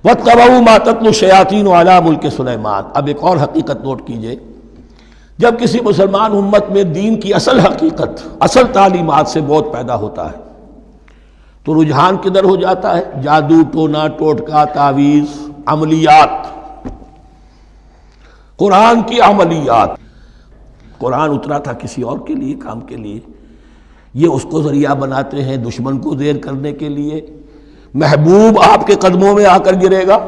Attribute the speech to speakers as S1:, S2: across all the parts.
S1: وَاتَّبَعُوا مَا تَتْلُو الشَّيَاطِينُ عَلَىٰ مُلْكِ سُلَیمان۔ اب ایک اور حقیقت نوٹ کیجئے، جب کسی مسلمان امت میں دین کی اصل حقیقت، اصل تعلیمات سے بہت پیدا ہوتا ہے تو رجحان کدھر ہو جاتا ہے؟ جادو، ٹونا، ٹوٹکا، تعویذ، عملیات، قرآن کی عملیات۔ قرآن اترا تھا کسی اور کے لیے، کام کے لیے، یہ اس کو ذریعہ بناتے ہیں دشمن کو زیر کرنے کے لیے۔ محبوب آپ کے قدموں میں آ کر گرے گا،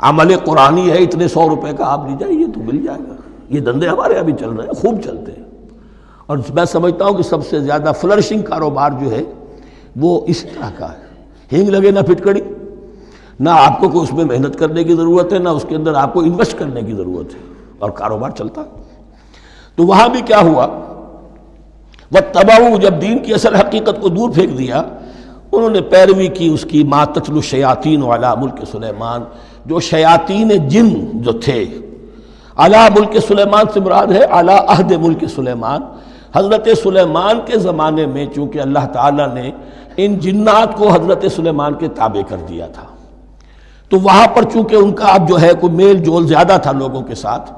S1: عمل قرآنی ہے، اتنے 100 روپے کا آپ لے جائیے تو مل جائے گا۔ یہ دندے ہمارے ابھی چل رہے ہیں، خوب چلتے ہیں، اور میں سمجھتا ہوں کہ سب سے زیادہ فلرشنگ کاروبار جو ہے وہ اس طرح کا ہے۔ ہینگ لگے نہ پھٹکڑی، نہ آپ کو کوئی اس میں محنت کرنے کی ضرورت ہے، نہ اس کے اندر آپ کو انویسٹ کرنے کی ضرورت ہے، اور کاروبار چلتا۔ تو وہاں بھی کیا ہوا، وَاتَّبَعُوا، جب دین کی اصل حقیقت کو دور پھینک دیا، انہوں نے پیروی کی اس کی مَا تَتْلُو الشَّيَاطِينُ عَلَىٰ مُلْكِ سُلَیمان، جو شیاطین جن جو تھے، عَلَىٰ مُلْكِ سُلَیمان سے مراد ہے عَلَىٰ عہد ملک سلیمان، حضرت سلیمان کے زمانے میں چونکہ اللہ تعالیٰ نے ان جنات کو حضرت سلیمان کے تابع کر دیا تھا، تو وہاں پر چونکہ ان کا اب جو ہے کوئی میل جول زیادہ تھا لوگوں کے ساتھ،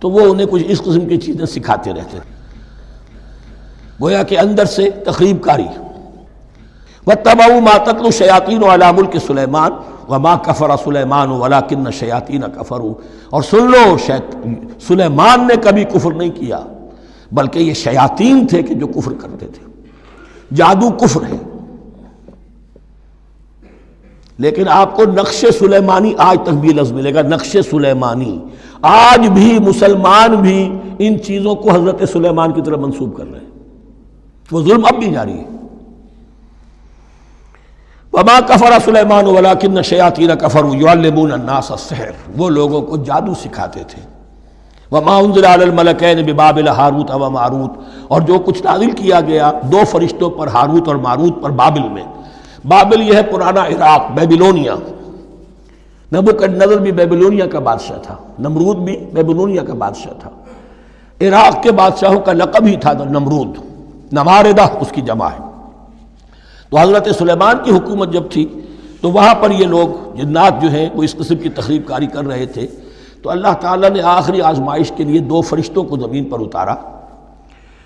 S1: تو وہ انہیں کچھ اس قسم کی چیزیں سکھاتے رہتے تھے، گویا کہ اندر سے تخریب کاری۔ وَاتَّبَعُوا مَا تَتْلُو الشَّيَاطِينُ عَلَىٰ مُلْكِ سُلَیمان وَمَا كَفَرَ سُلَیمَانُ وَلَٰكِنَّ الشَّيَاطِينَ كَفَرُوا، اور سن لو، سلیمان نے کبھی کفر نہیں کیا بلکہ یہ شیاطین تھے کہ جو کفر کرتے تھے۔ جادو کفر ہے، لیکن آپ کو نقش سلیمانی آج تک بھی لفظ ملے گا، نقش سلیمانی۔ آج بھی مسلمان بھی ان چیزوں کو حضرت سلیمان کی طرف منسوب کر رہے ہیں، وہ ظلم اب بھی جاری ہے۔ وَمَا كَفَرَ سُلَيْمَانُ وَلَٰكِنَّ الشَّيَاطِينَ كَفَرُوا يُعَلِّمُونَ النَّاسَ السِّحْرَ، وہ لوگوں کو جادو سکھاتے تھے۔ وَمَا أُنزِلَ عَلَى الْمَلَكَيْنِ بِبَابِلَ هَارُوتَ وَمَارُوتَ، اور جو کچھ نازل کیا گیا 2 فرشتوں پر، ہاروت اور ماروت پر، بابل میں۔ بابل یہ ہے پرانا عراق، بیبلونیا۔ نبوکدنضر بھی بیبلونیا کا بادشاہ تھا، نمرود بھی بیبلونیا کا بادشاہ تھا۔ عراق کے بادشاہوں کا لقب ہی تھا نمرود، نماردہ اس کی جمع ہے۔ تو حضرت سلیمان کی حکومت جب تھی تو وہاں پر یہ لوگ جنات جو ہیں وہ اس قسم کی تخریب کاری کر رہے تھے، تو اللہ تعالیٰ نے آخری آزمائش کے لیے 2 فرشتوں کو زمین پر اتارا،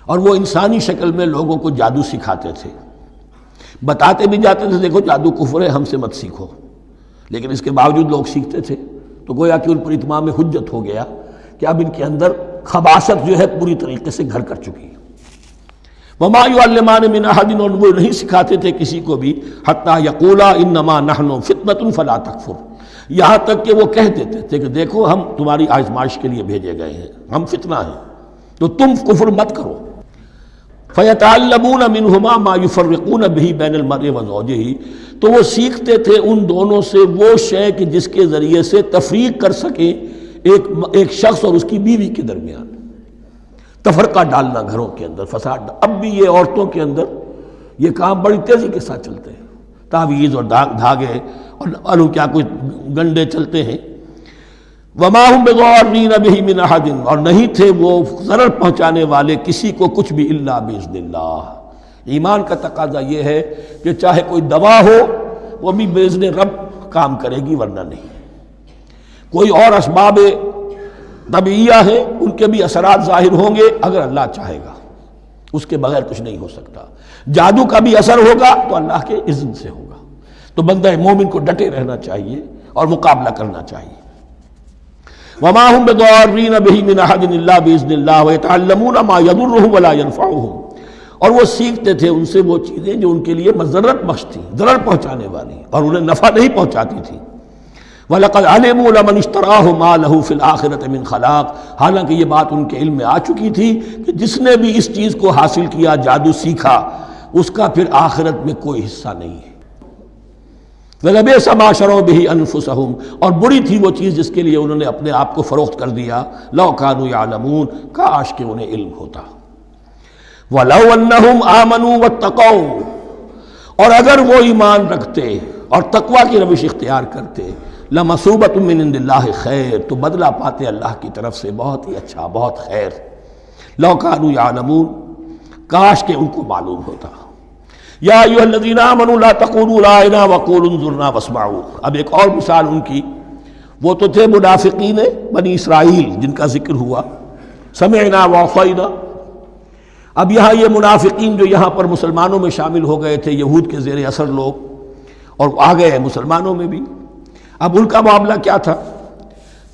S1: اور وہ انسانی شکل میں لوگوں کو جادو سکھاتے تھے، بتاتے بھی جاتے تھے دیکھو جادو کفر ہے، ہم سے مت سیکھو، لیکن اس کے باوجود لوگ سیکھتے تھے، تو گویا کہ ان پر اتمام حجت ہو گیا کہ اب ان کے اندر خباثت جو ہے پوری طریقے سے گھر کر چکی ہے۔ وَمَا يُعَلِّمَانِ مِنْ أَحَدٍ، اور وہ نہیں سکھاتے تھے کسی کو بھی، حَتَّى يَقُولَا إِنَّمَا نَحْنُ فِتْنَةٌ فَلَا تَكْفُرْ، یہاں تک کہ وہ کہہ دیتے تھے کہ دیکھو ہم تمہاری آزمائش کے لیے بھیجے گئے ہیں، ہم فتنہ ہیں، تو تم کفر مت کرو۔ فَيَتَعَلَّمُونَ مِنْهُمَا مَا يُفَرِّقُونَ بِهِ بَيْنَ الْمَرْءِ وَزَوْجِهِ، تو وہ سیکھتے تھے ان دونوں سے وہ شے کہ جس کے ذریعے سے تفریق کر سکیں ایک شخص اور اس کی بیوی کے درمیان، تفرقہ ڈالنا گھروں کے اندر، فساد۔ اب بھی یہ عورتوں کے اندر یہ کام بڑی تیزی کے ساتھ چلتے ہیں، تعویذ اور دھاگے اور معلوم کیا کچھ گنڈے چلتے ہیں۔ وَمَا هُمْ بِضَارِّينَ بِهِ مِنْ أَحَدٍ، اور نہیں تھے وہ ضرر پہنچانے والے کسی کو کچھ بھی إِلَّا بِإِذْنِ اللَّهِ۔ ایمان کا تقاضا یہ ہے کہ چاہے کوئی دوا ہو وہ بھی بِإِذْنِ رب کام کرے گی، ورنہ نہیں۔ کوئی اور اسباب طبیعیہ ہیں، ان کے بھی اثرات ظاہر ہوں گے اگر اللہ چاہے گا، اس کے بغیر کچھ نہیں ہو سکتا۔ جادو کا بھی اثر ہوگا تو اللہ کے اذن سے ہوگا، تو بندہ مومن کو ڈٹے رہنا چاہیے اور مقابلہ کرنا چاہیے۔ وَمَا هُمْ بِضَارِّينَ بِهِ مِنْ أَحَدٍ إِلَّا بِإِذْنِ اللَّهِ وَيَتَعَلَّمُونَ مَا يَضُرُّهُمْ وَلَا يَنفَعُهُمْ، اور وہ سیکھتے تھے ان سے وہ چیزیں جو ان کے لیے مضرت بخش تھیں، ضرر پہنچانے والی، اور انہیں نفع نہیں پہنچاتی تھی۔ وَلَقَدْ عَلِمُوا لَمَنِ اشْتَرَاهُ مَا لَهُ فِي الْآخِرَةِ مِنْ خَلَاقٍ، حالانکہ یہ بات ان کے علم میں آ چکی تھی کہ جس نے بھی اس چیز کو حاصل کیا، جادو سیکھا، اس کا پھر آخرت میں کوئی حصہ نہیں ہے۔ وَلَبِئْسَ مَا شَرَوْا بِهِ أَنفُسَهُمْ، اور بری تھی وہ چیز جس کے لیے انہوں نے اپنے آپ کو فروخت کر دیا۔ لَوْ كَانُوا يَعْلَمُونَ، کاش کہ انہیں علم ہوتا۔ وَلَوْ أَنَّهُمْ آمَنُوا وَاتَّقَوْا، اور اگر وہ ایمان رکھتے اور تقوی کی روش اختیار کرتے، لَمَثُوبَةٌ مِّنْ عِندِ اللَّهِ خَيْرٌ، تو بدلہ پاتے اللہ کی طرف سے بہت ہی اچھا، بہت خیر۔ لَوْ كَانُوا يَعْلَمُونَ، کاش کہ ان کو معلوم ہوتا۔ یا ایھا الذین آمنوا لا تقولوا رائنا وقولوا انظرنا واسمعوا. اب ایک اور مثال ان کی، وہ تو تھے منافقین بنی اسرائیل جن کا ذکر ہوا، سمعنا وعصینا. اب یہاں یہ منافقین جو یہاں پر مسلمانوں میں شامل ہو گئے تھے، یہود کے زیر اثر لوگ، اور آ گئے ہیں مسلمانوں میں بھی. اب ان کا معاملہ کیا تھا؟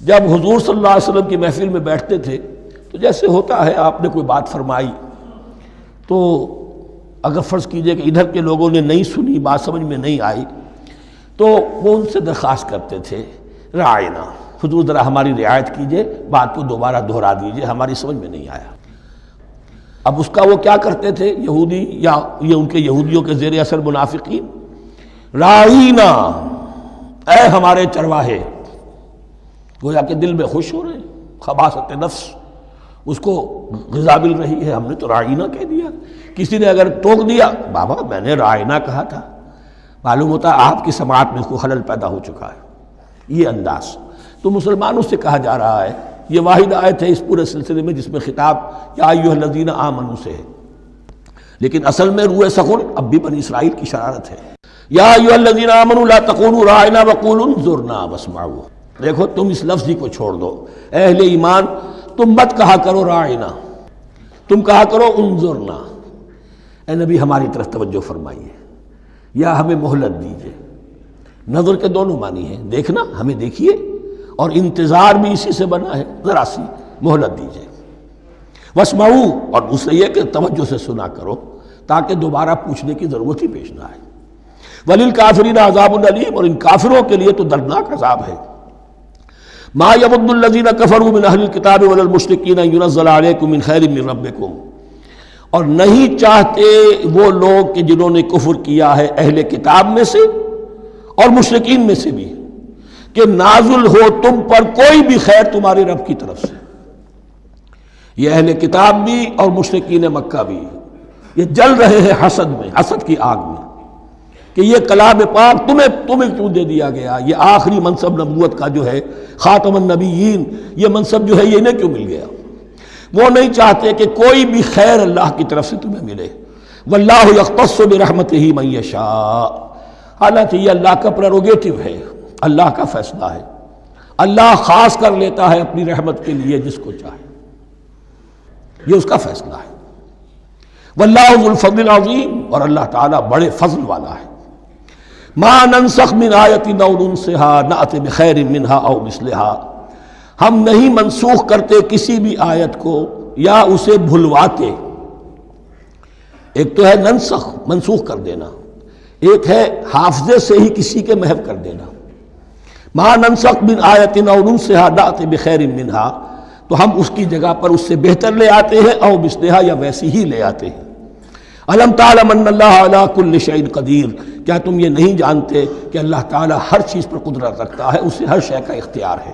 S1: جب حضور صلی اللہ علیہ وسلم کی محفل میں بیٹھتے تھے تو جیسے ہوتا ہے، آپ نے کوئی بات فرمائی تو اگر فرض کیجئے کہ ادھر کے لوگوں نے نہیں سنی، بات سمجھ میں نہیں آئی، تو وہ ان سے درخواست کرتے تھے رعاینا، حضور ذرا ہماری رعایت کیجئے، بات کو دوبارہ دہرا دیجئے، ہماری سمجھ میں نہیں آیا. اب اس کا وہ کیا کرتے تھے یہودی، یا یہ ان کے یہودیوں کے زیر اثر منافقین، رعینا، اے ہمارے چرواہے. گویا کہ دل میں خوش ہو رہے ہیں، خباثت نفس اس کو غذا مل رہی ہے، ہم نے تو رعینا کہہ دیا. کسی نے اگر ٹوک دیا، بابا میں نے رعینا کہا تھا، معلوم ہوتا ہے آپ کی سماعت میں کوئی خلل پیدا ہو چکا ہے. یہ انداز تو مسلمانوں سے کہا جا رہا ہے. یہ واحد آیت ہے اس پورے سلسلے میں جس میں خطاب یا ایھا الذین آمنوا سے ہے، لیکن اصل میں روح سخن اب بھی بنی اسرائیل کی شرارت ہے. یا ایھا الذین آمنوا لا تقولوا رعینا وقولوا انظرنا واسمعوا. دیکھو تم اس لفظ کو چھوڑ دو، اہل ایمان تم مت کہا کرو رعینا، تم کہا کرو انظرنا. اے نبی ہماری طرف توجہ فرمائیے یا ہمیں مہلت دیجیے. نظر کے دونوں معنی ہیں، دیکھنا ہمیں دیکھیے، اور انتظار بھی اسی سے بنا ہے، ذرا سی مہلت دیجیے. واسمعوا، اور دوسرے یہ کہ توجہ سے سنا کرو تاکہ دوبارہ پوچھنے کی ضرورت ہی پیش نہ آئے. وللکافرین عذاب علیم، اور ان کافروں کے لیے تو دردناک عذاب ہے. ما یود الذین کفروا من اہل الکتاب ولا المشرکین ان ینزل علیکم من خیر من ربکم. اور نہیں چاہتے وہ لوگ کہ جنہوں نے کفر کیا ہے اہل کتاب میں سے اور مشرکین میں سے بھی، کہ نازل ہو تم پر کوئی بھی خیر تمہارے رب کی طرف سے. یہ اہل کتاب بھی اور مشرکین مکہ بھی یہ جل رہے ہیں حسد میں، حسد کی آگ میں، کہ یہ کلام پاک تمہیں کیوں دے دیا گیا، یہ آخری منصب نبوت کا جو ہے خاتم النبیین، یہ منصب جو ہے یہ انہیں کیوں مل گیا. وہ نہیں چاہتے کہ کوئی بھی خیر اللہ کی طرف سے تمہیں ملے. واللہ یختص برحمتہ من یشاء، حالانکہ یہ اللہ کا پریروگیٹو ہے، اللہ کا فیصلہ ہے. اللہ خاص کر لیتا ہے اپنی رحمت کے لیے جس کو چاہے، یہ اس کا فیصلہ ہے. واللہ ذو الفضل العظیم، اور اللہ تعالیٰ بڑے فضل والا ہے. ما ننسخ من آیت او ننسها نأت بخیر منها او مثلها، ہم نہیں منسوخ کرتے کسی بھی آیت کو یا اسے بھلواتے. ایک تو ہے ننسخ، منسوخ کر دینا، ایک ہے حافظے سے ہی کسی کے محو کر دینا. ما ننسخ من آیت او ننسها نأت بخیر منها، تو ہم اس کی جگہ پر اس سے بہتر لے آتے ہیں، او مثلها یا ویسی ہی لے آتے ہیں. الم تعلم ان اللہ علی کل شیء قدیر، کیا تم یہ نہیں جانتے کہ اللہ تعالیٰ ہر چیز پر قدرت رکھتا ہے، اسے ہر شے کا اختیار ہے.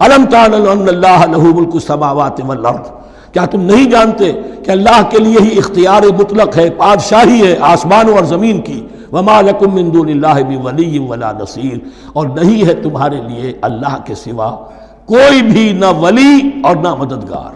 S1: الم تعلم ان اللہ لہ ملک السماوات والارض، کیا تم نہیں جانتے کہ اللہ کے لیے ہی اختیار مطلق ہے، بادشاہی ہے آسمانوں اور زمین کی. وما لکم من دون اللہ من ولی ولا نصیر، اور نہیں ہے تمہارے لیے اللہ کے سوا کوئی بھی نہ ولی اور نہ مددگار.